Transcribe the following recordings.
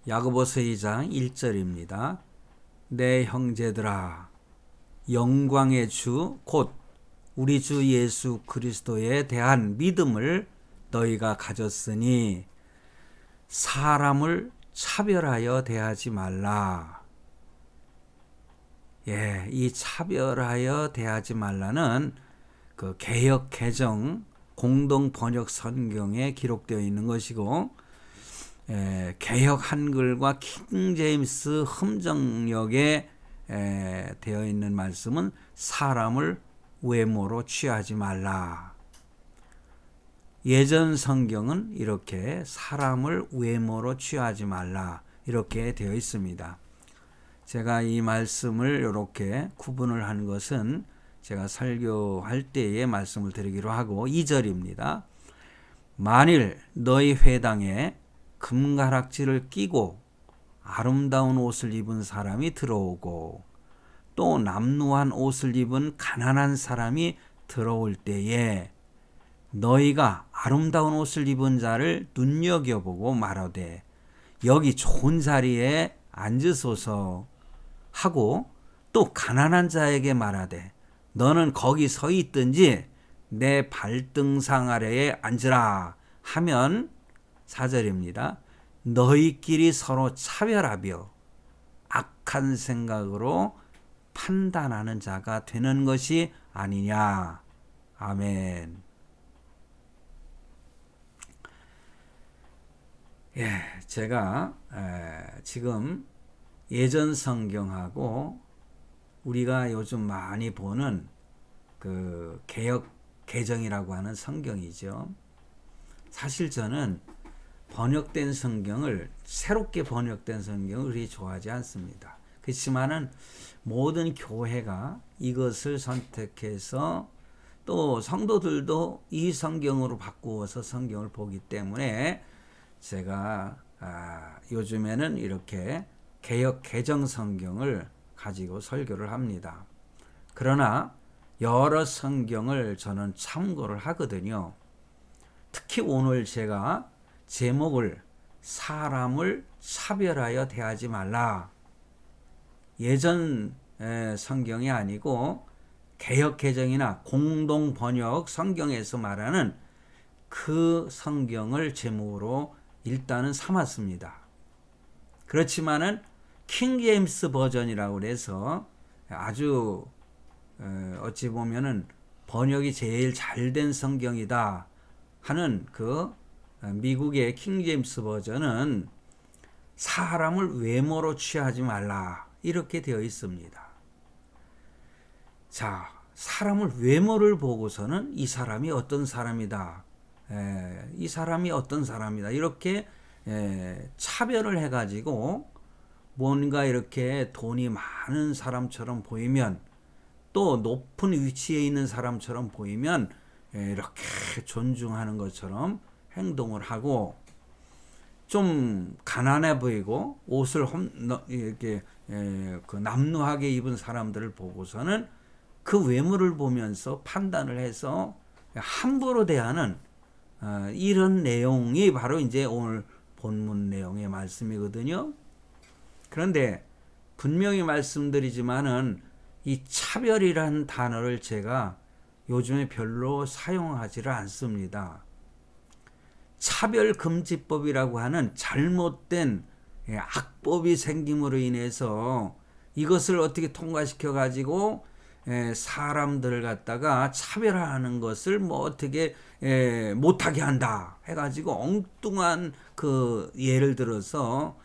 야고보서 2장 1절입니다. 내 형제들아, 영광의 주 곧 우리 주 예수 그리스도에 대한 믿음을 너희가 가졌으니 사람을 차별하여 대하지 말라. 이 차별하여 대하지 말라는 그 개역 개정 공동 번역 성경에 기록되어 있는 것이고, 개역 한글과 킹 제임스 흠정역에 되어 있는 말씀은 사람을 외모로 취하지 말라. 예전 성경은 이렇게 사람을 외모로 취하지 말라 이렇게 되어 있습니다. 제가 이 말씀을 이렇게 구분을 한 것은 제가 설교할 때에 말씀을 드리기로 하고 2절입니다. 만일 너희 회당에 금가락지를 끼고 아름다운 옷을 입은 사람이 들어오고 또 남루한 옷을 입은 가난한 사람이 들어올 때에 너희가 아름다운 옷을 입은 자를 눈여겨보고 말하되 여기 좋은 자리에 앉으소서 하고 또 가난한 자에게 말하되 너는 거기 서 있든지 내 발등상 아래에 앉으라 하면 4절입니다. 너희끼리 서로 차별하며 악한 생각으로 판단하는 자가 되는 것이 아니냐. 아멘. 제가 지금 예전 성경하고 우리가 요즘 많이 보는 그 개역 개정이라고 하는 성경이죠. 사실 저는 번역된 성경을, 새롭게 번역된 성경을 그리 좋아하지 않습니다. 그렇지만은 모든 교회가 이것을 선택해서 또 성도들도 이 성경으로 바꾸어서 성경을 보기 때문에 제가 요즘에는 이렇게 개역 개정 성경을 가지고 설교를 합니다. 그러나 여러 성경을 저는 참고를 하거든요. 특히 오늘 제가 제목을 사람을 차별하여 대하지 말라. 예전 성경이 아니고 개역 개정이나 공동 번역 성경에서 말하는 그 성경을 제목으로 일단은 삼았습니다. 그렇지만은 킹 제임스 버전이라고 해서 아주 어찌 보면은 번역이 제일 잘된 성경이다 하는 그 미국의 킹 제임스 버전은 사람을 외모로 취하지 말라 이렇게 되어 있습니다. 자, 사람을 외모를 보고서는 이 사람이 어떤 사람이다. 이 사람이 어떤 사람이다. 이렇게 차별을 해가지고 뭔가 이렇게 돈이 많은 사람처럼 보이면 또 높은 위치에 있는 사람처럼 보이면 이렇게 존중하는 것처럼 행동을 하고 좀 가난해 보이고 옷을 이렇게 그 남루하게 입은 사람들을 보고서는 그 외모를 보면서 판단을 해서 함부로 대하는 이런 내용이 바로 이제 오늘 본문 내용의 말씀이거든요. 그런데 분명히 말씀드리지만은 이 차별이라는 단어를 제가 요즘에 별로 사용하지를 않습니다. 차별금지법이라고 하는 잘못된 악법이 생김으로 인해서 이것을 어떻게 통과시켜 가지고 사람들을 갖다가 차별하는 것을 뭐 어떻게 못하게 한다 해가지고 엉뚱한 그 예를 들어서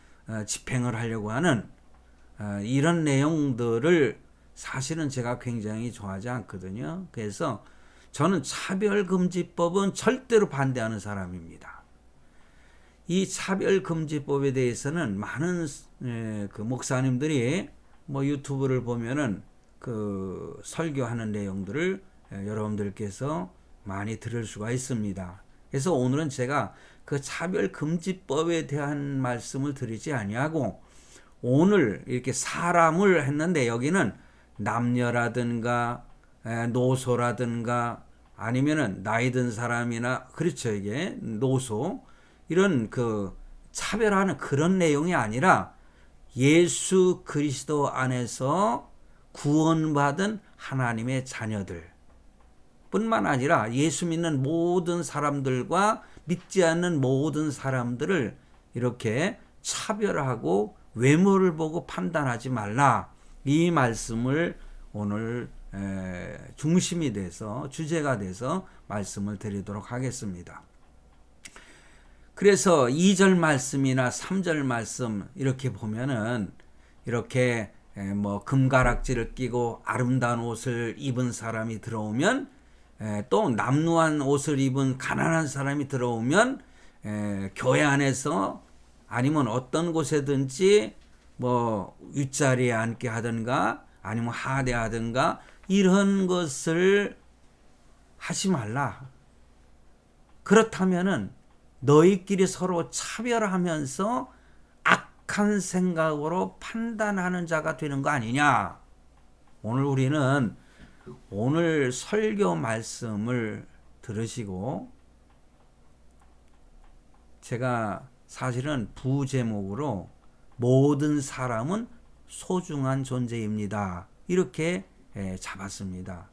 집행을 하려고 하는 이런 내용들을 사실은 제가 굉장히 좋아하지 않거든요. 그래서 저는 차별금지법은 절대로 반대하는 사람입니다. 이 차별금지법에 대해서는 많은 그 목사님들이 뭐 유튜브를 보면은 그 설교하는 내용들을 여러분들께서 많이 들을 수가 있습니다. 그래서 오늘은 제가 그 차별금지법에 대한 말씀을 드리지 아니하고 오늘 이렇게 사람을 했는데 여기는 남녀라든가 노소라든가 아니면은 나이 든 사람이나 그렇죠, 이게 노소 이런 그 차별하는 그런 내용이 아니라 예수 그리스도 안에서 구원받은 하나님의 자녀들 뿐만 아니라 예수 믿는 모든 사람들과 믿지 않는 모든 사람들을 이렇게 차별하고 외모를 보고 판단하지 말라. 이 말씀을 오늘 중심이 돼서 주제가 돼서 말씀을 드리도록 하겠습니다. 그래서 2절 말씀이나 3절 말씀 이렇게 보면은 이렇게 뭐 금가락지를 끼고 아름다운 옷을 입은 사람이 들어오면 또 남루한 옷을 입은 가난한 사람이 들어오면 교회 안에서 아니면 어떤 곳에든지 뭐 윗자리에 앉게 하든가 아니면 하대하든가 이런 것을 하지 말라. 그렇다면은 너희끼리 서로 차별하면서 악한 생각으로 판단하는 자가 되는 거 아니냐. 오늘 우리는 오늘 설교 말씀을 들으시고 제가 사실은 부제목으로 모든 사람은 소중한 존재입니다. 이렇게 잡았습니다.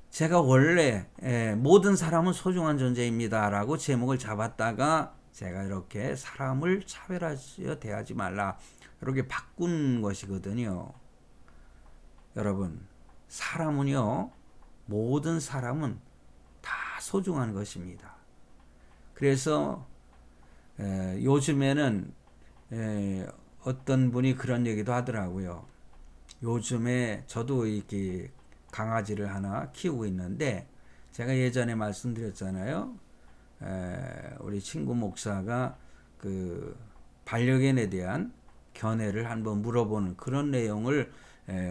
제가 원래 모든 사람은 소중한 존재입니다 라고 제목을 잡았다가 제가 이렇게 사람을 차별하여 대하지 말라 이렇게 바꾼 것이거든요. 여러분, 사람은요, 모든 사람은 다 소중한 것입니다. 그래서 요즘에는 어떤 분이 그런 얘기도 하더라고요. 요즘에 저도 이렇게 강아지를 하나 키우고 있는데 제가 예전에 말씀드렸잖아요. 우리 친구 목사가 그 반려견에 대한 견해를 한번 물어보는 그런 내용을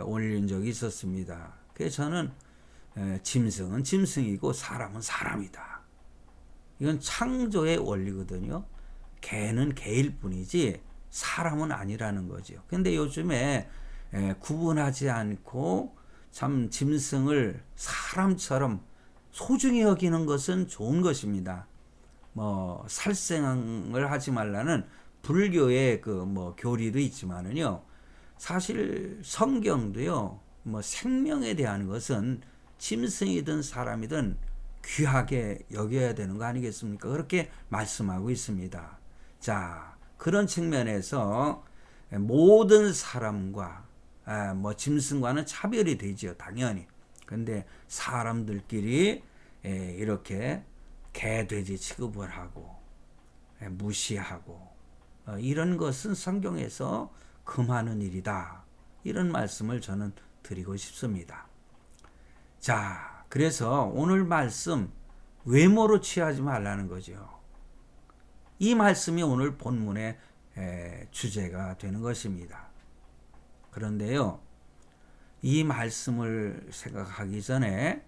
올린 적이 있었습니다. 그래서 저는 짐승은 짐승이고 사람은 사람이다. 이건 창조의 원리거든요. 개는 개일 뿐이지 사람은 아니라는 거죠. 근데 요즘에 구분하지 않고 참 짐승을 사람처럼 소중히 여기는 것은 좋은 것입니다. 뭐 살생을 하지 말라는 불교의 그 뭐 교리도 있지만은요. 사실 성경도요. 뭐 생명에 대한 것은 짐승이든 사람이든 귀하게 여겨야 되는 거 아니겠습니까? 그렇게 말씀하고 있습니다. 자, 그런 측면에서 모든 사람과 뭐 짐승과는 차별이 되죠, 당연히. 근데 사람들끼리 이렇게 개, 돼지 취급을 하고 무시하고 이런 것은 성경에서 금하는 일이다. 이런 말씀을 저는 드리고 싶습니다. 자, 그래서 오늘 말씀 외모로 취하지 말라는 거죠. 이 말씀이 오늘 본문의 주제가 되는 것입니다. 그런데요, 이 말씀을 생각하기 전에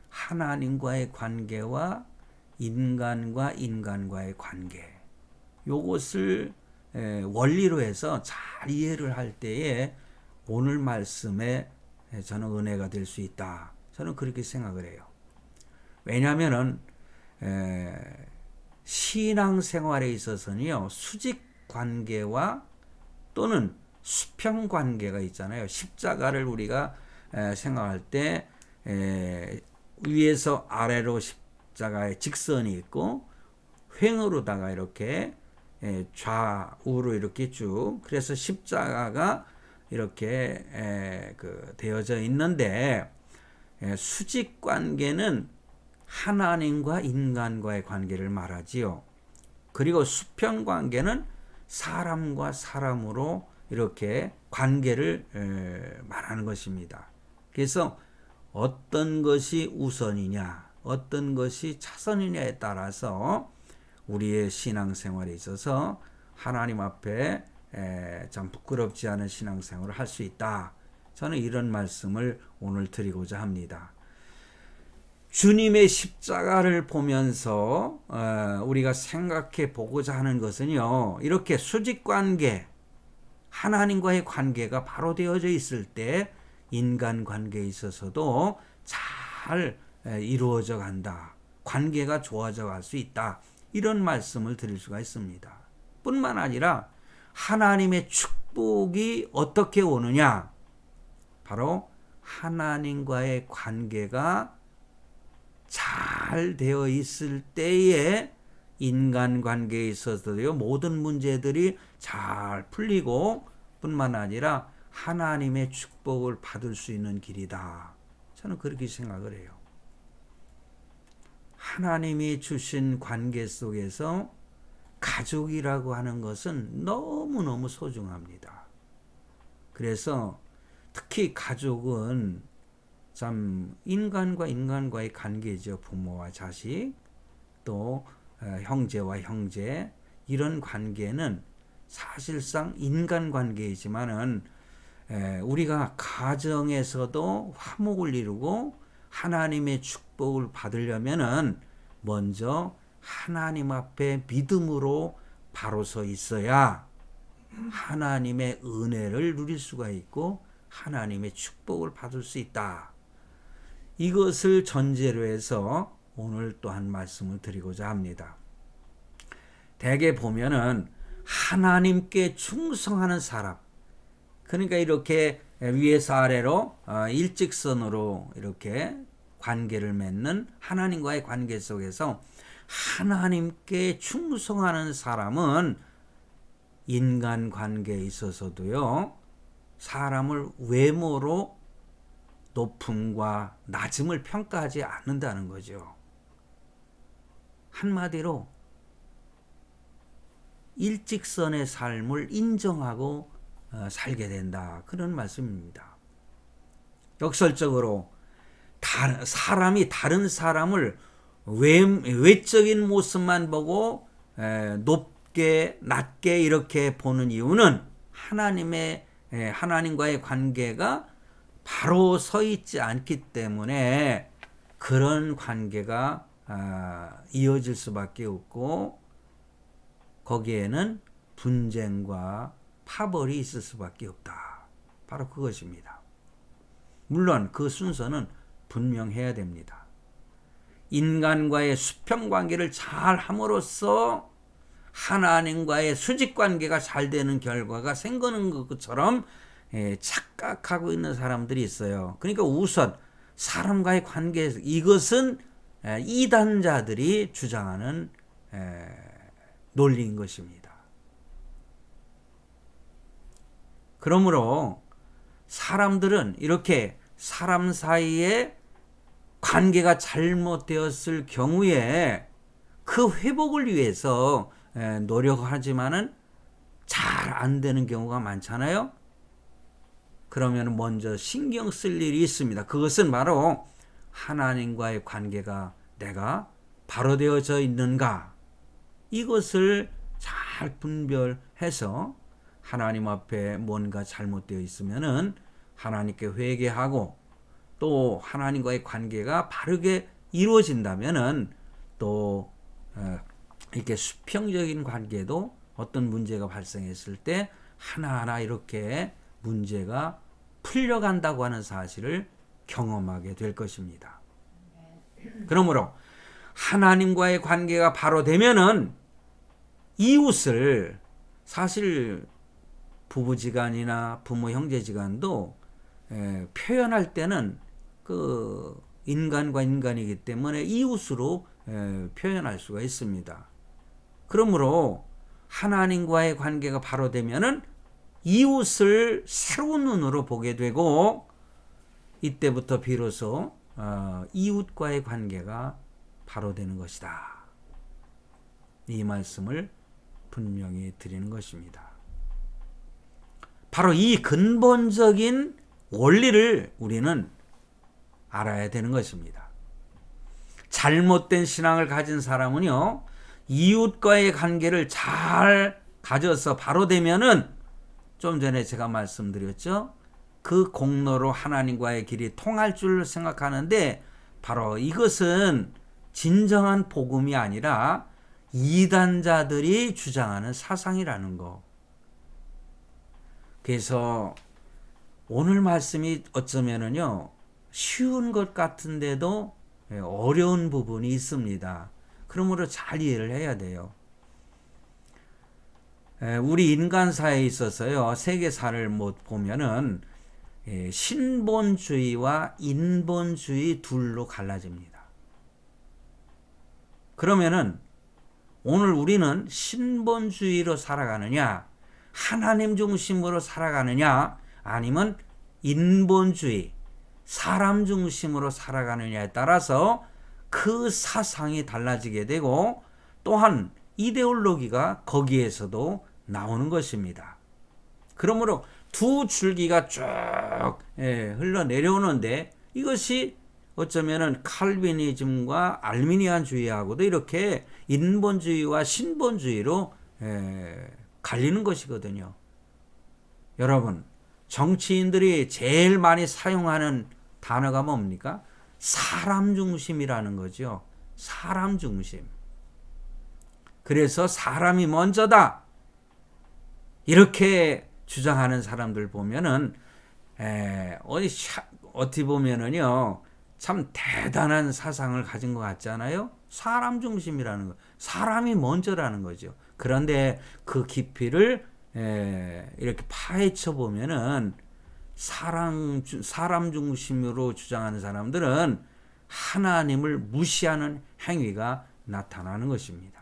하나님과의 관계와 인간과 인간과의 관계, 요것을 원리로 해서 잘 이해를 할 때에 오늘 말씀에 저는 은혜가 될 수 있다. 저는 그렇게 생각을 해요. 왜냐하면은 신앙생활에 있어서는요, 수직 관계와 또는 수평 관계가 있잖아요. 십자가를 우리가 생각할 때 위에서 아래로 십자가의 직선이 있고 횡으로다가 이렇게 좌우로 이렇게 쭉, 그래서 십자가가 이렇게 되어져 있는데 수직 관계는 하나님과 인간과의 관계를 말하지요. 그리고 수평 관계는 사람과 사람으로 이렇게 관계를 말하는 것입니다. 그래서 어떤 것이 우선이냐, 어떤 것이 차선이냐에 따라서 우리의 신앙생활에 있어서 하나님 앞에 참 부끄럽지 않은 신앙생활을 할 수 있다. 저는 이런 말씀을 오늘 드리고자 합니다. 주님의 십자가를 보면서 우리가 생각해 보고자 하는 것은요, 이렇게 수직관계, 하나님과의 관계가 바로 되어져 있을 때 인간관계에 있어서도 잘 이루어져 간다. 관계가 좋아져 갈 수 있다. 이런 말씀을 드릴 수가 있습니다. 뿐만 아니라 하나님의 축복이 어떻게 오느냐? 바로 하나님과의 관계가 잘 되어 있을 때에 인간관계에 있어서도요, 모든 문제들이 잘 풀리고 뿐만 아니라 하나님의 축복을 받을 수 있는 길이다. 저는 그렇게 생각을 해요. 하나님이 주신 관계 속에서 가족이라고 하는 것은 너무너무 소중합니다. 그래서 특히 가족은 참 인간과 인간과의 관계죠. 부모와 자식, 또 형제와 형제, 이런 관계는 사실상 인간관계이지만은 우리가 가정에서도 화목을 이루고 하나님의 축복을 받으려면은 먼저 하나님 앞에 믿음으로 바로 서 있어야 하나님의 은혜를 누릴 수가 있고 하나님의 축복을 받을 수 있다. 이것을 전제로 해서 오늘 또 한 말씀을 드리고자 합니다. 대개 보면은 하나님께 충성하는 사람, 그러니까 이렇게 위에서 아래로 일직선으로 이렇게 관계를 맺는 하나님과의 관계 속에서 하나님께 충성하는 사람은 인간관계에 있어서도요, 사람을 외모로 높음과 낮음을 평가하지 않는다는 거죠. 한마디로 일직선의 삶을 인정하고 살게 된다. 그런 말씀입니다. 역설적으로 사람이 다른 사람을 외적인 모습만 보고 높게 낮게 이렇게 보는 이유는 하나님과의 관계가 바로 서 있지 않기 때문에 그런 관계가 이어질 수밖에 없고 거기에는 분쟁과 파벌이 있을 수밖에 없다. 바로 그것입니다. 물론 그 순서는 분명해야 됩니다. 인간과의 수평관계를 잘 함으로써 하나님과의 수직관계가 잘 되는 결과가 생기는 것처럼 착각하고 있는 사람들이 있어요. 그러니까 우선 사람과의 관계에서 이것은 이단자들이 주장하는 논리인 것입니다. 그러므로 사람들은 이렇게 사람 사이에 관계가 잘못되었을 경우에 그 회복을 위해서 노력하지만은 잘 안 되는 경우가 많잖아요. 그러면 먼저 신경 쓸 일이 있습니다. 그것은 바로 하나님과의 관계가 내가 바로 되어져 있는가, 이것을 잘 분별해서 하나님 앞에 뭔가 잘못되어 있으면은 하나님께 회개하고 또 하나님과의 관계가 바르게 이루어진다면은 또 이렇게 수평적인 관계도 어떤 문제가 발생했을 때 하나하나 이렇게 문제가 풀려간다고 하는 사실을 경험하게 될 것입니다. 그러므로 하나님과의 관계가 바로 되면은 이웃을, 사실 부부지간이나 부모 형제지간도 표현할 때는 그 인간과 인간이기 때문에 이웃으로 표현할 수가 있습니다. 그러므로 하나님과의 관계가 바로 되면은 이웃을 새로운 눈으로 보게 되고 이때부터 비로소 이웃과의 관계가 바로 되는 것이다. 이 말씀을 분명히 드리는 것입니다. 바로 이 근본적인 원리를 우리는 알아야 되는 것입니다. 잘못된 신앙을 가진 사람은요, 이웃과의 관계를 잘 가져서 바로 되면은 좀 전에 제가 말씀드렸죠. 그 공로로 하나님과의 길이 통할 줄 생각하는데 바로 이것은 진정한 복음이 아니라 이단자들이 주장하는 사상이라는 거. 그래서 오늘 말씀이 어쩌면은요, 쉬운 것 같은데도 어려운 부분이 있습니다. 그러므로 잘 이해를 해야 돼요. 우리 인간사에 있어서요, 세계사를 뭐 보면은 신본주의와 인본주의 둘로 갈라집니다. 그러면은 오늘 우리는 신본주의로 살아가느냐, 하나님 중심으로 살아가느냐, 아니면 인본주의, 사람 중심으로 살아가느냐에 따라서 그 사상이 달라지게 되고, 또한 이데올로기가 거기에서도 나오는 것입니다. 그러므로 두 줄기가 쭉 흘러내려오는데, 이것이 어쩌면은 칼비니즘과 알미니안주의하고도 이렇게 인본주의와 신본주의로 갈리는 것이거든요. 여러분, 정치인들이 제일 많이 사용하는 단어가 뭡니까? 사람 중심이라는 거죠. 사람 중심. 그래서 사람이 먼저다, 이렇게 주장하는 사람들 보면은 어떻게 보면은요, 참 대단한 사상을 가진 것 같잖아요. 사람 중심이라는 거, 사람이 먼저라는 거죠. 그런데 그 깊이를 이렇게 파헤쳐 보면은 사람 중심으로 주장하는 사람들은 하나님을 무시하는 행위가 나타나는 것입니다.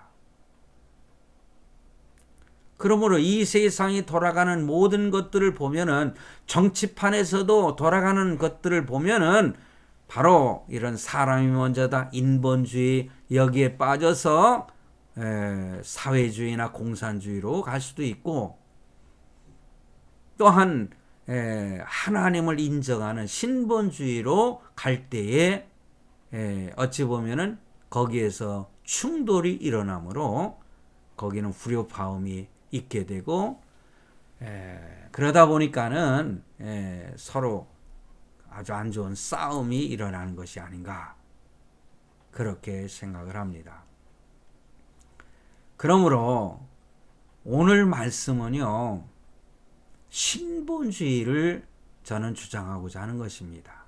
그러므로 이 세상이 돌아가는 모든 것들을 보면은, 정치판에서도 돌아가는 것들을 보면은 바로 이런 사람이 먼저다, 인본주의, 여기에 빠져서 사회주의나 공산주의로 갈 수도 있고, 또한 하나님을 인정하는 신본주의로 갈 때에 어찌 보면은 거기에서 충돌이 일어나므로 거기는 불협화음이 있게 되고, 그러다 보니까는 서로 아주 안 좋은 싸움이 일어나는 것이 아닌가, 그렇게 생각을 합니다. 그러므로 오늘 말씀은요, 신본주의를 저는 주장하고자 하는 것입니다.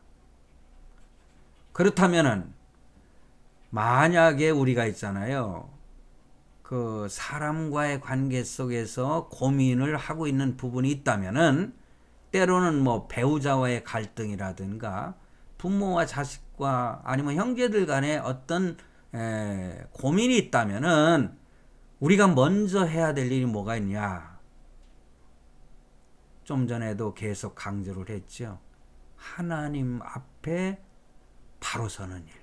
그렇다면은 만약에 우리가 있잖아요, 그 사람과의 관계 속에서 고민을 하고 있는 부분이 있다면은, 때로는 뭐 배우자와의 갈등이라든가 부모와 자식과 아니면 형제들 간에 어떤 고민이 있다면은 우리가 먼저 해야 될 일이 뭐가 있냐? 좀 전에도 계속 강조를 했죠. 하나님 앞에 바로 서는 일.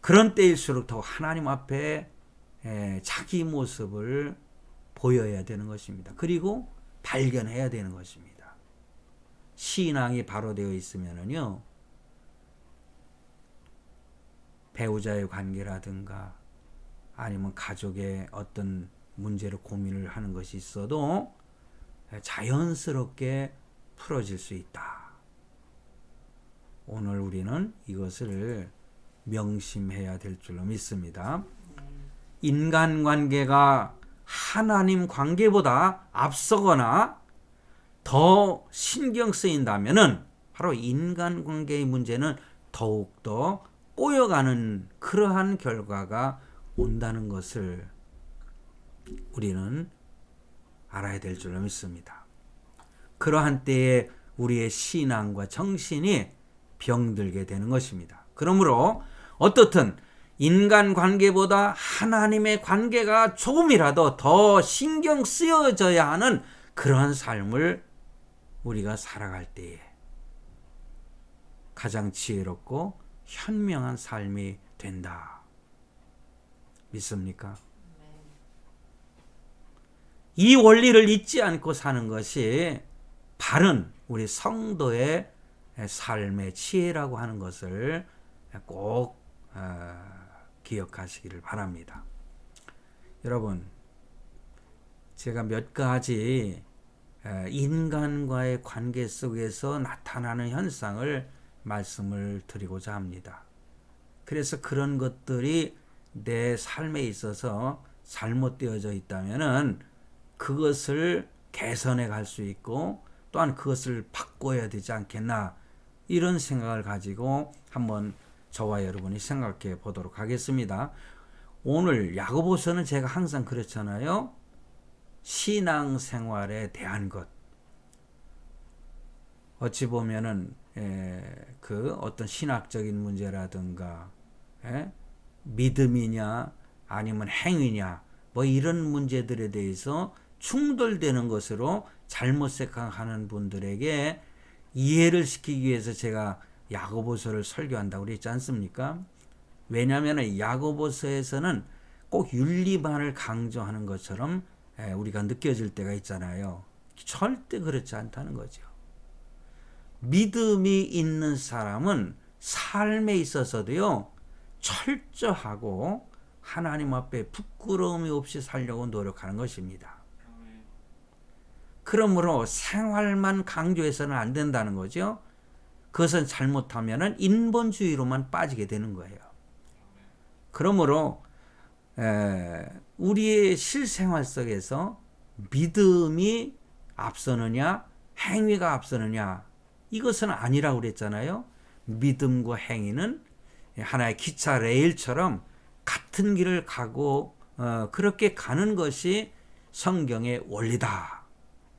그런 때일수록 더 하나님 앞에 자기 모습을 보여야 되는 것입니다. 그리고 발견해야 되는 것입니다. 신앙이 바로 되어 있으면은요, 배우자의 관계라든가 아니면 가족의 어떤 문제로 고민을 하는 것이 있어도 자연스럽게 풀어질 수 있다. 오늘 우리는 이것을 명심해야 될 줄로 믿습니다. 인간관계가 하나님 관계보다 앞서거나 더 신경 쓰인다면은 바로 인간관계의 문제는 더욱더 꼬여가는 그러한 결과가 온다는 것을 우리는 알아야 될 줄로 믿습니다. 그러한 때에 우리의 신앙과 정신이 병들게 되는 것입니다. 그러므로 어떻든 인간관계보다 하나님의 관계가 조금이라도 더 신경 쓰여져야 하는 그러한 삶을 우리가 살아갈 때에 가장 지혜롭고 현명한 삶이 된다. 믿습니까? 이 원리를 잊지 않고 사는 것이 바른 우리 성도의 삶의 지혜라고 하는 것을 꼭 기억하시기를 바랍니다. 여러분, 제가 몇 가지 인간과의 관계 속에서 나타나는 현상을 말씀을 드리고자 합니다. 그래서 그런 것들이 내 삶에 있어서 잘못되어져 있다면은 그것을 개선해 갈 수 있고, 또한 그것을 바꿔야 되지 않겠나, 이런 생각을 가지고 한번 저와 여러분이 생각해 보도록 하겠습니다. 오늘 야고보서는 제가 항상 그렇잖아요. 신앙생활에 대한 것. 어찌 보면은 그 어떤 신학적인 문제라든가 믿음이냐 아니면 행위냐 뭐 이런 문제들에 대해서 충돌되는 것으로 잘못 생각하는 분들에게 이해를 시키기 위해서 제가 야고보서를 설교한다고 그랬지 않습니까? 왜냐하면 야고보서에서는 꼭 윤리만을 강조하는 것처럼 우리가 느껴질 때가 있잖아요. 절대 그렇지 않다는 거죠. 믿음이 있는 사람은 삶에 있어서도요, 철저하고 하나님 앞에 부끄러움이 없이 살려고 노력하는 것입니다. 그러므로 생활만 강조해서는 안 된다는 거죠. 그것은 잘못하면 인본주의로만 빠지게 되는 거예요. 그러므로 우리의 실생활 속에서 믿음이 앞서느냐 행위가 앞서느냐 이것은 아니라고 그랬잖아요. 믿음과 행위는 하나의 기차 레일처럼 같은 길을 가고 그렇게 가는 것이 성경의 원리다.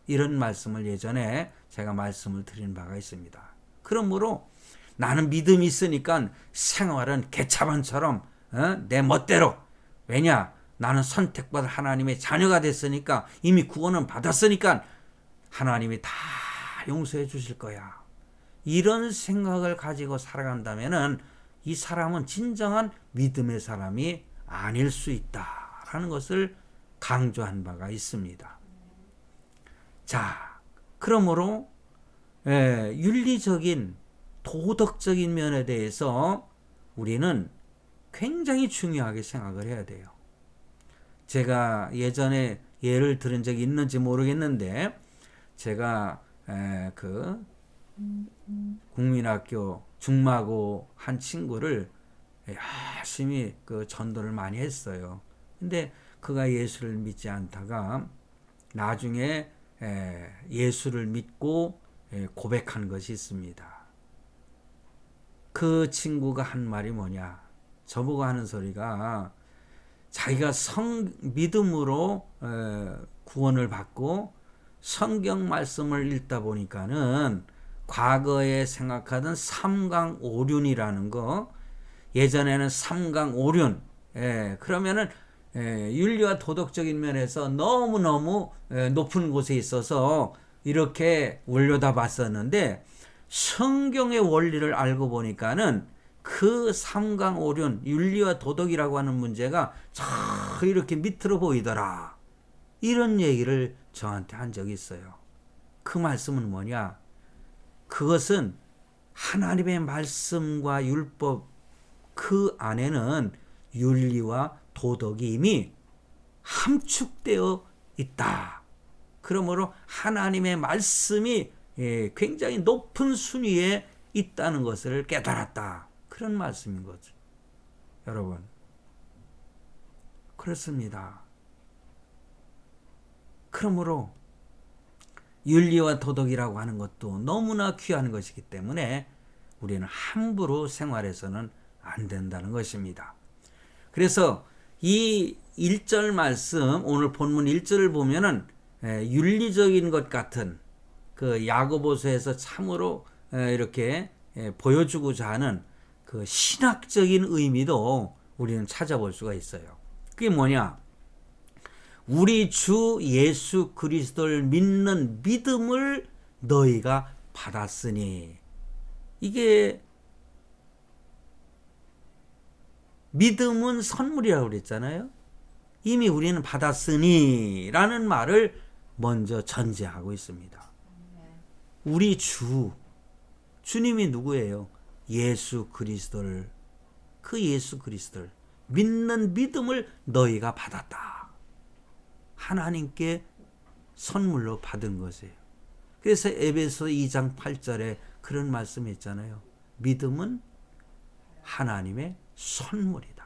이런 말씀을 예전에 제가 말씀을 드린 바가 있습니다. 그러므로 나는 믿음이 있으니까 생활은 개차반처럼 내 멋대로, 왜냐 나는 선택받은 하나님의 자녀가 됐으니까 이미 구원은 받았으니까 하나님이 다 용서해 주실 거야. 이런 생각을 가지고 살아간다면은 이 사람은 진정한 믿음의 사람이 아닐 수 있다라는 것을 강조한 바가 있습니다. 자, 그러므로 윤리적인 도덕적인 면에 대해서 우리는 굉장히 중요하게 생각을 해야 돼요. 제가 예전에 예를 들은 적이 있는지 모르겠는데 제가 그 국민학교 중마고 한 친구를 열심히 그 전도를 많이 했어요. 근데 그가 예수를 믿지 않다가 나중에 예수를 믿고 고백한 것이 있습니다. 그 친구가 한 말이 뭐냐? 저보고 하는 소리가 자기가 믿음으로 구원을 받고 성경 말씀을 읽다 보니까는 과거에 생각하던 삼강오륜이라는 거, 예전에는 삼강오륜, 그러면은 윤리와 도덕적인 면에서 너무너무 높은 곳에 있어서 이렇게 올려다봤었는데 성경의 원리를 알고 보니까는 그 삼강오륜, 윤리와 도덕이라고 하는 문제가 저 이렇게 밑으로 보이더라. 이런 얘기를 저한테 한 적이 있어요. 그 말씀은 뭐냐? 그것은 하나님의 말씀과 율법 그 안에는 윤리와 도덕이 이미 함축되어 있다. 그러므로 하나님의 말씀이 굉장히 높은 순위에 있다는 것을 깨달았다. 그런 말씀인 거죠. 여러분, 그렇습니다. 그러므로 윤리와 도덕이라고 하는 것도 너무나 귀한 것이기 때문에 우리는 함부로 생활해서는 안 된다는 것입니다. 그래서 이 1절 말씀, 오늘 본문 1절을 보면은 윤리적인 것 같은 그 야고보서에서 참으로 이렇게 보여주고자 하는 그 신학적인 의미도 우리는 찾아볼 수가 있어요. 그게 뭐냐? 우리 주 예수 그리스도를 믿는 믿음을 너희가 받았으니, 이게 믿음은 선물이라고 그랬잖아요. 이미 우리는 받았으니 라는 말을 먼저 전제하고 있습니다. 우리 주님이 누구예요? 예수 그리스도를, 그 예수 그리스도를 믿는 믿음을 너희가 받았다. 하나님께 선물로 받은 것이에요. 그래서 에베소 2장 8절에 그런 말씀이 있잖아요. 믿음은 하나님의 선물이다.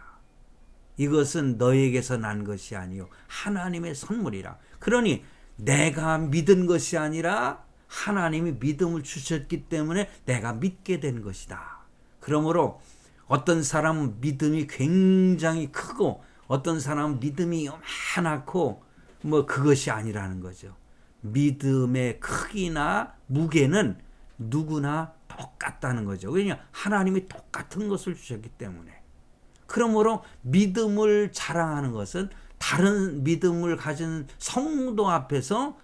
이것은 너에게서 난 것이 아니요 하나님의 선물이라. 그러니 내가 믿은 것이 아니라 하나님이 믿음을 주셨기 때문에 내가 믿게 된 것이다. 그러므로 어떤 사람은 믿음이 굉장히 크고 어떤 사람은 믿음이 요만하고 뭐 그것이 아니라는 거죠. 믿음의 크기나 무게는 누구나 똑같다는 거죠. 왜냐? 하나님이 똑같은 것을 주셨기 때문에. 그러므로 믿음을 자랑하는 것은 다른 믿음을 가진 성도 앞에서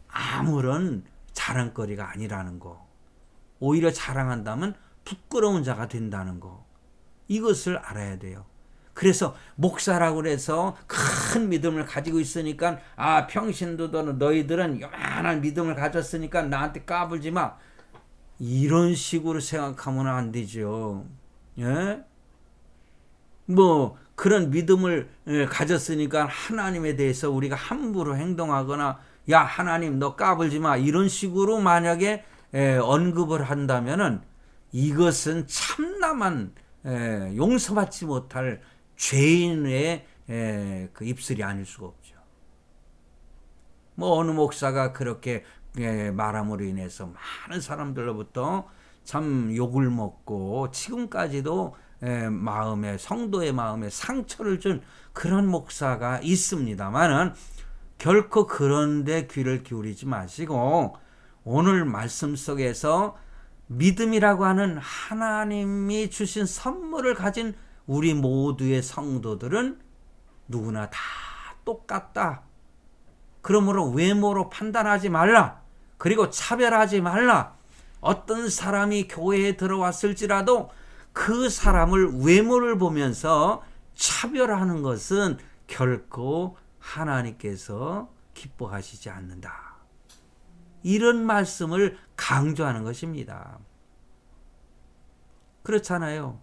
아무런 자랑거리가 아니라는 거. 오히려 자랑한다면 부끄러운 자가 된다는 거. 이것을 알아야 돼요. 그래서 목사라고 해서 큰 믿음을 가지고 있으니까 평신도도 너희들은 요만한 믿음을 가졌으니까 나한테 까불지 마. 이런 식으로 생각하면 안 되죠. 예? 뭐 그런 믿음을 가졌으니까 하나님에 대해서 우리가 함부로 행동하거나 야 하나님 너 까불지 마 이런 식으로 만약에 언급을 한다면은 이것은 참남한 용서받지 못할 죄인의 그 입술이 아닐 수가 없죠. 뭐 어느 목사가 그렇게 말함으로 인해서 많은 사람들로부터 참 욕을 먹고 지금까지도 성도의 마음에 상처를 준 그런 목사가 있습니다만은 결코 그런데 귀를 기울이지 마시고 오늘 말씀 속에서 믿음이라고 하는 하나님이 주신 선물을 가진 우리 모두의 성도들은 누구나 다 똑같다. 그러므로 외모로 판단하지 말라. 그리고 차별하지 말라. 어떤 사람이 교회에 들어왔을지라도 그 사람을 외모를 보면서 차별하는 것은 결코 하나님께서 기뻐하시지 않는다. 이런 말씀을 강조하는 것입니다. 그렇잖아요.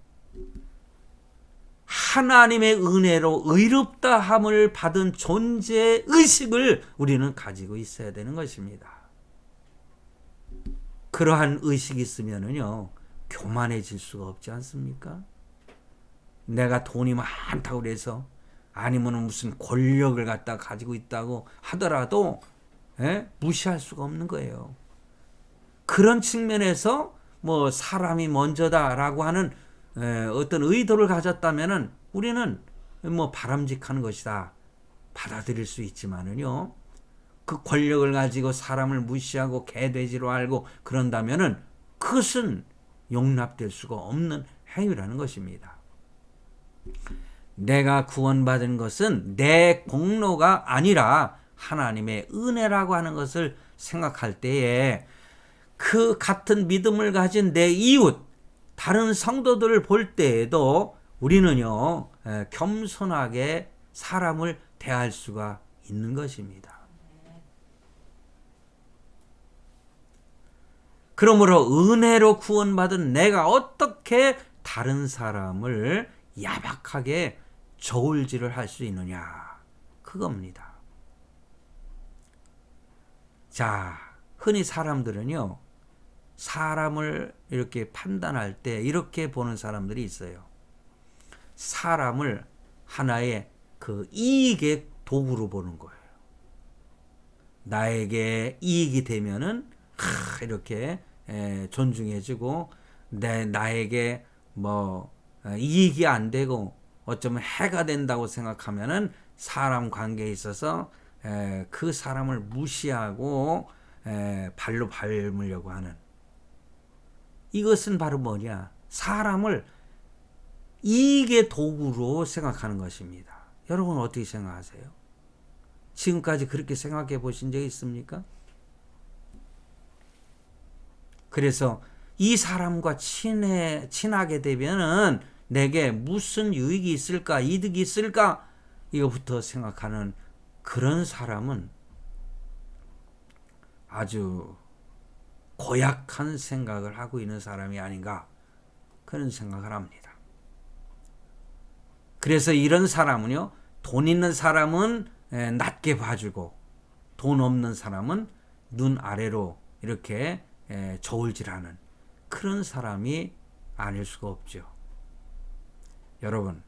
하나님의 은혜로 의롭다 함을 받은 존재 의식을 우리는 가지고 있어야 되는 것입니다. 그러한 의식이 있으면은요, 교만해질 수가 없지 않습니까? 내가 돈이 많다고 그래서 아니면 무슨 권력을 갖다 가지고 있다고 하더라도 무시할 수가 없는 거예요. 그런 측면에서 뭐 사람이 먼저다라고 하는 어떤 의도를 가졌다면은 우리는 뭐 바람직한 것이다 받아들일 수 있지만은요, 그 권력을 가지고 사람을 무시하고 개돼지로 알고 그런다면은 그것은 용납될 수가 없는 행위라는 것입니다. 내가 구원받은 것은 내 공로가 아니라 하나님의 은혜라고 하는 것을 생각할 때에 그 같은 믿음을 가진 내 이웃, 다른 성도들을 볼 때에도 우리는요, 겸손하게 사람을 대할 수가 있는 것입니다. 그러므로 은혜로 구원받은 내가 어떻게 다른 사람을 야박하게 저울질을 할 수 있느냐, 그겁니다. 자, 흔히 사람들은요, 사람을 이렇게 판단할 때 이렇게 보는 사람들이 있어요. 사람을 하나의 그 이익의 도구로 보는 거예요. 나에게 이익이 되면은 이렇게 존중해주고, 나에게 뭐 이익이 안 되고 어쩌면 해가 된다고 생각하면은 사람 관계에 있어서 그 사람을 무시하고 발로 밟으려고 하는, 이것은 바로 뭐냐? 사람을 이익의 도구로 생각하는 것입니다. 여러분 어떻게 생각하세요? 지금까지 그렇게 생각해 보신 적 있습니까? 그래서 이 사람과 친하게 되면은 내게 무슨 유익이 있을까, 이득이 있을까, 이거부터 생각하는 그런 사람은 아주 고약한 생각을 하고 있는 사람이 아닌가, 그런 생각을 합니다. 그래서 이런 사람은요, 돈 있는 사람은 낮게 봐주고 돈 없는 사람은 눈 아래로 이렇게 저울질하는 그런 사람이 아닐 수가 없죠. 여러분,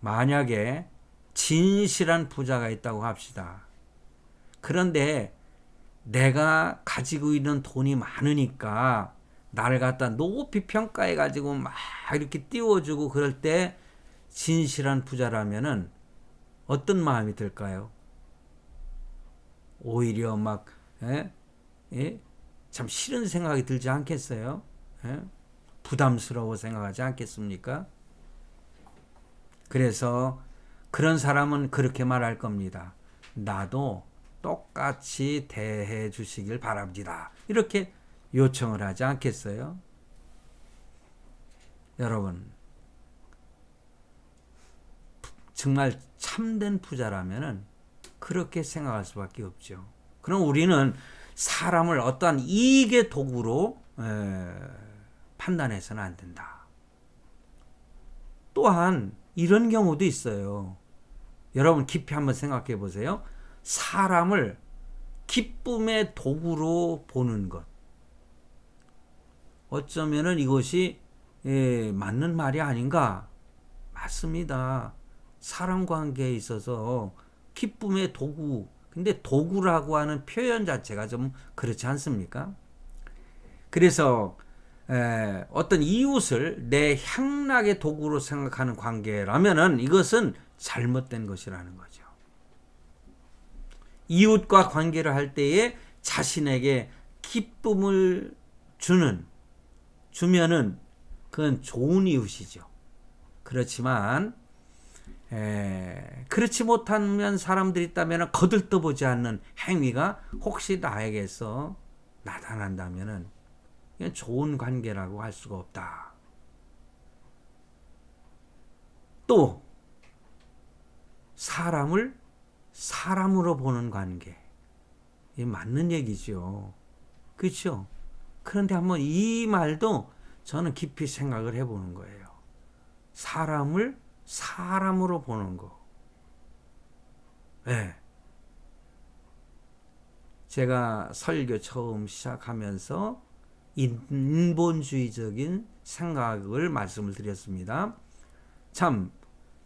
만약에 진실한 부자가 있다고 합시다. 그런데 내가 가지고 있는 돈이 많으니까 나를 갖다 높이 평가해 가지고 막 이렇게 띄워주고 그럴 때 진실한 부자라면은 어떤 마음이 들까요? 오히려 막 예? 예? 참 싫은 생각이 들지 않겠어요? 예? 부담스러워 생각하지 않겠습니까? 그래서 그런 사람은 그렇게 말할 겁니다. 나도 똑같이 대해 주시길 바랍니다. 이렇게 요청을 하지 않겠어요? 여러분, 정말 참된 부자라면은 그렇게 생각할 수밖에 없죠. 그럼 우리는 사람을 어떠한 이익의 도구로 판단해서는 안 된다. 또한 이런 경우도 있어요. 여러분 깊이 한번 생각해 보세요. 사람을 기쁨의 도구로 보는 것. 어쩌면은 이것이 맞는 말이 아닌가? 맞습니다. 사람 관계에 있어서 기쁨의 도구. 근데 도구라고 하는 표현 자체가 좀 그렇지 않습니까? 그래서 어떤 이웃을 내 향락의 도구로 생각하는 관계라면은 이것은 잘못된 것이라는 거죠. 이웃과 관계를 할 때에 자신에게 기쁨을 주면은 그건 좋은 이웃이죠. 그렇지만 그렇지 못하면 사람들이 있다면 거들떠보지 않는 행위가 혹시 나에게서 나타난다면은 이건 좋은 관계라고 할 수가 없다. 또 사람을 사람으로 보는 관계. 이게 맞는 얘기죠. 그렇죠? 그런데 한번 이 말도 저는 깊이 생각을 해보는 거예요. 사람을 사람으로 보는 거. 네. 제가 설교 처음 시작하면서 인본주의적인 생각을 말씀을 드렸습니다. 참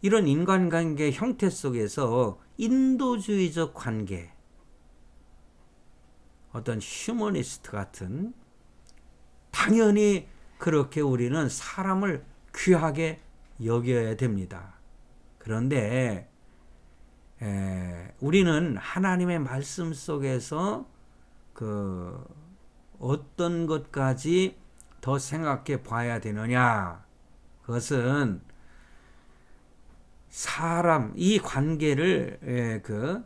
이런 인간관계 형태 속에서 인도주의적 관계, 어떤 휴머니스트 같은, 당연히 그렇게 우리는 사람을 귀하게 여겨야 됩니다. 그런데 우리는 하나님의 말씀 속에서 그 어떤 것까지 더 생각해 봐야 되느냐? 그것은 이 관계를 그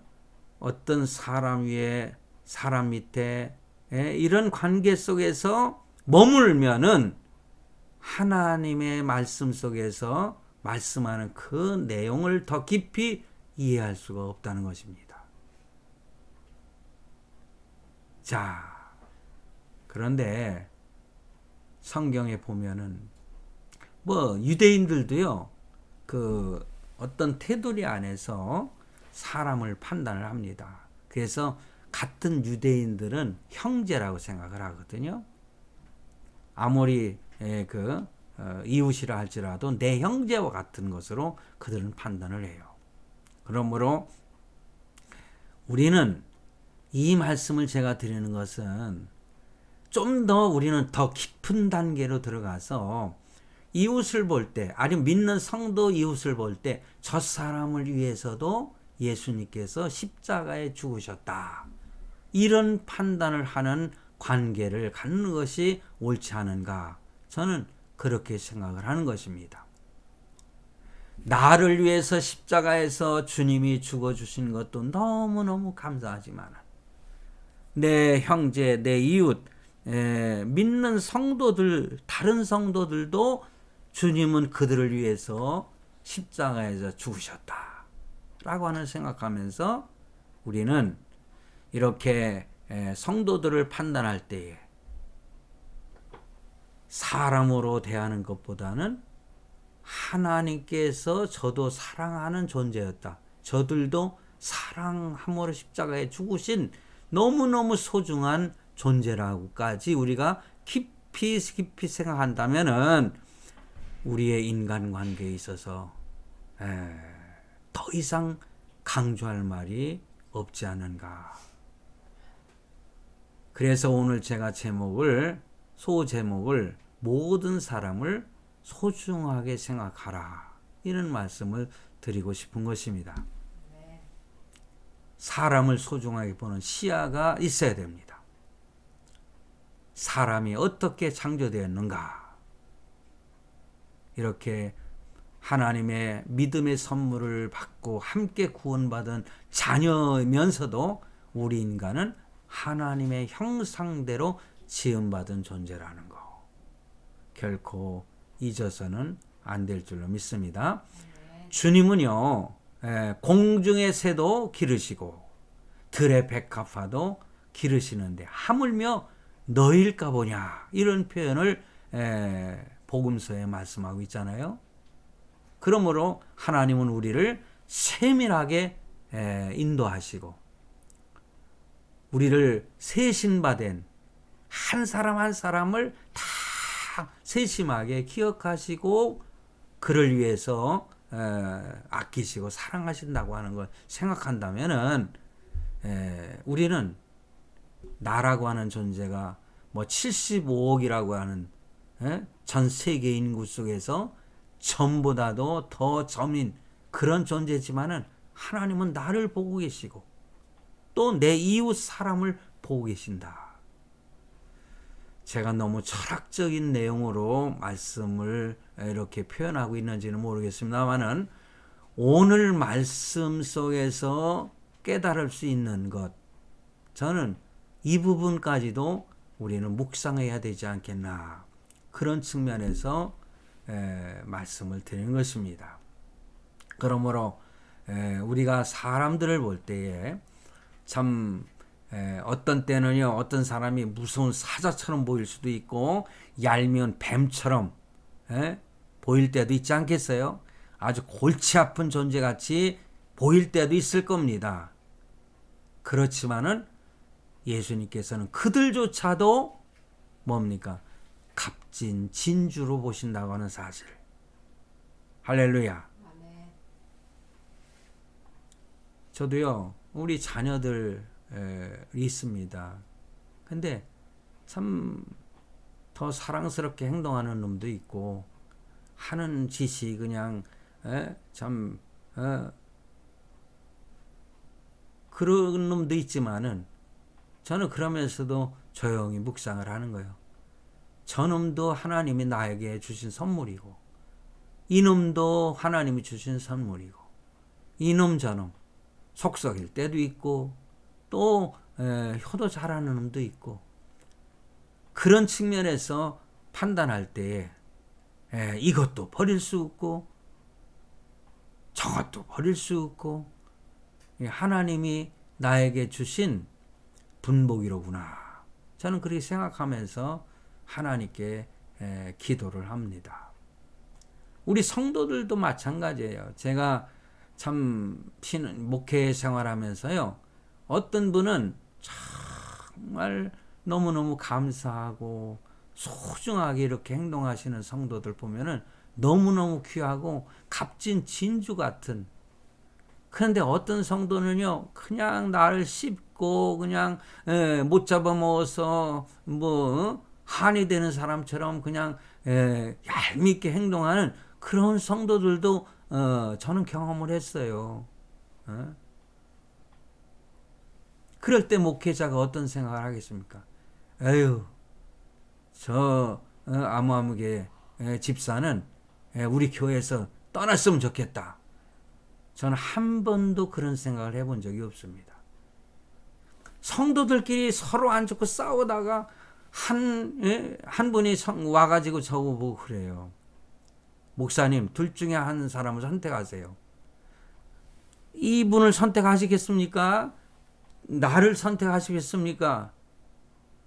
어떤 사람 위에 사람 밑에 이런 관계 속에서 머물면은 하나님의 말씀 속에서 말씀하는 그 내용을 더 깊이 이해할 수가 없다는 것입니다. 자, 그런데 성경에 보면은 유대인들도요, 그 어떤 테두리 안에서 사람을 판단을 합니다. 그래서 같은 유대인들은 형제라고 생각을 하거든요. 아무리 이웃이라 할지라도 내 형제와 같은 것으로 그들은 판단을 해요. 그러므로 우리는 이 말씀을 제가 드리는 것은 좀 더 우리는 더 깊은 단계로 들어가서 이웃을 볼 때, 아니면 믿는 성도 이웃을 볼 때 저 사람을 위해서도 예수님께서 십자가에 죽으셨다. 이런 판단을 하는 관계를 갖는 것이 옳지 않은가? 저는 그렇게 생각을 하는 것입니다. 나를 위해서 십자가에서 주님이 죽어주신 것도 너무너무 감사하지만 내 형제, 내 이웃, 믿는 성도들, 다른 성도들도 주님은 그들을 위해서 십자가에서 죽으셨다 라고 하는 생각하면서 우리는 이렇게 성도들을 판단할 때에 사람으로 대하는 것보다는 하나님께서 저도 사랑하는 존재였다. 저들도 사랑함으로 십자가에 죽으신 너무너무 소중한 존재라고까지 우리가 깊이 생각한다면은 우리의 인간관계에 있어서 더 이상 강조할 말이 없지 않은가. 그래서 오늘 제가 소제목을 모든 사람을 소중하게 생각하라. 이런 말씀을 드리고 싶은 것입니다. 사람을 소중하게 보는 시야가 있어야 됩니다. 사람이 어떻게 창조되었는가? 이렇게 하나님의 믿음의 선물을 받고 함께 구원받은 자녀이면서도 우리 인간은 하나님의 형상대로 지음받은 존재라는 거 결코 잊어서는 안 될 줄로 믿습니다. 주님은요, 공중의 새도 기르시고 들의 백합화도 기르시는데 하물며 너일까 보냐, 이런 표현을 복음서에 말씀하고 있잖아요. 그러므로 하나님은 우리를 세밀하게 인도하시고 우리를 세신받은 한 사람 한 사람을 다 세심하게 기억하시고 그를 위해서 아끼시고 사랑하신다고 하는 걸 생각한다면은 우리는 나라고 하는 존재가 뭐 75억이라고 하는 전 세계 인구 속에서 점보다도 더 점인 그런 존재지만은 하나님은 나를 보고 계시고 또 내 이웃 사람을 보고 계신다. 제가 너무 철학적인 내용으로 말씀을 이렇게 표현하고 있는지는 모르겠습니다만은 오늘 말씀 속에서 깨달을 수 있는 것, 저는 이 부분까지도 우리는 묵상해야 되지 않겠나, 그런 측면에서 말씀을 드리는 것입니다. 그러므로 우리가 사람들을 볼 때에 참 어떤 때는요, 어떤 사람이 무서운 사자처럼 보일 수도 있고 얄미운 뱀처럼 보일 때도 있지 않겠어요? 아주 골치 아픈 존재같이 보일 때도 있을 겁니다. 그렇지만은 예수님께서는 그들조차도 뭡니까? 값진 진주로 보신다고 하는 사실. 할렐루야. 저도요, 우리 자녀들이 있습니다. 근데 참 더 사랑스럽게 행동하는 놈도 있고 하는 짓이 그냥 참 그런 놈도 있지만은 저는 그러면서도 조용히 묵상을 하는 거예요. 저놈도 하나님이 나에게 주신 선물이고 이놈도 하나님이 주신 선물이고 이놈 저놈 속썩일 때도 있고 또 효도 잘하는 놈도 있고 그런 측면에서 판단할 때에 이것도 버릴 수 없고 저것도 버릴 수 없고 하나님이 나에게 주신 분복이로구나. 저는 그렇게 생각하면서 하나님께 기도를 합니다. 우리 성도들도 마찬가지예요. 제가 참 목회 생활하면서요, 어떤 분은 정말 너무너무 감사하고 소중하게 이렇게 행동하시는 성도들 보면은 너무너무 귀하고 값진 진주 같은, 그런데 어떤 성도는요 그냥 나를 씹고 그냥 못 잡아먹어서 뭐 한이 되는 사람처럼 그냥 얄밉게 행동하는 그런 성도들도 저는 경험을 했어요. 그럴 때 목회자가 어떤 생각을 하겠습니까? 에휴, 저 아무개 집사는 우리 교회에서 떠났으면 좋겠다. 저는 한 번도 그런 생각을 해본 적이 없습니다. 성도들끼리 서로 안 좋고 싸우다가 한 분이 와가지고 저보고 그래요. 목사님, 둘 중에 한 사람을 선택하세요. 이분을 선택하시겠습니까? 나를 선택하시겠습니까?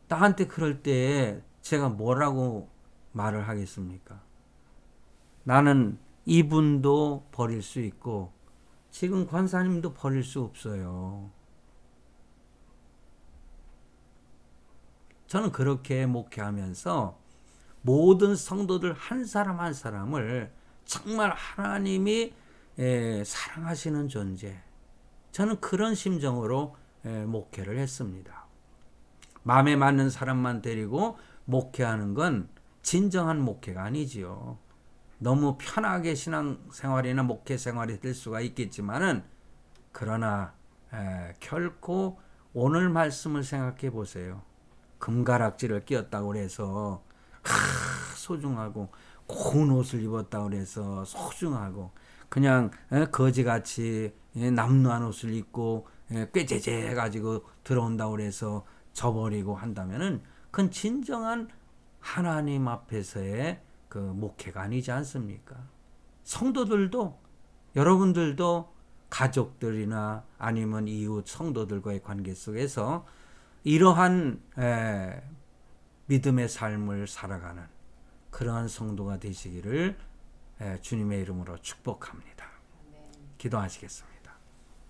나한테 그럴 때 제가 뭐라고 말을 하겠습니까? 나는 이분도 버릴 수 있고 지금 권사님도 버릴 수 없어요. 저는 그렇게 목회하면서 모든 성도들 한 사람 한 사람을 정말 하나님이 사랑하시는 존재, 저는 그런 심정으로 목회를 했습니다. 마음에 맞는 사람만 데리고 목회하는 건 진정한 목회가 아니지요. 너무 편하게 신앙생활이나 목회생활이 될 수가 있겠지만은 그러나 결코 오늘 말씀을 생각해 보세요. 금가락지를 끼었다고 해서 소중하고 고운 옷을 입었다고 해서 소중하고 그냥 거지같이 남루한 옷을 입고 꾀죄죄 가지고 들어온다고 해서 저버리고 한다면은 그건 진정한 하나님 앞에서의 그 목회가 아니지 않습니까? 성도들도 여러분들도 가족들이나 아니면 이웃 성도들과의 관계 속에서 이러한 믿음의 삶을 살아가는 그러한 성도가 되시기를 주님의 이름으로 축복합니다. 기도하시겠습니다.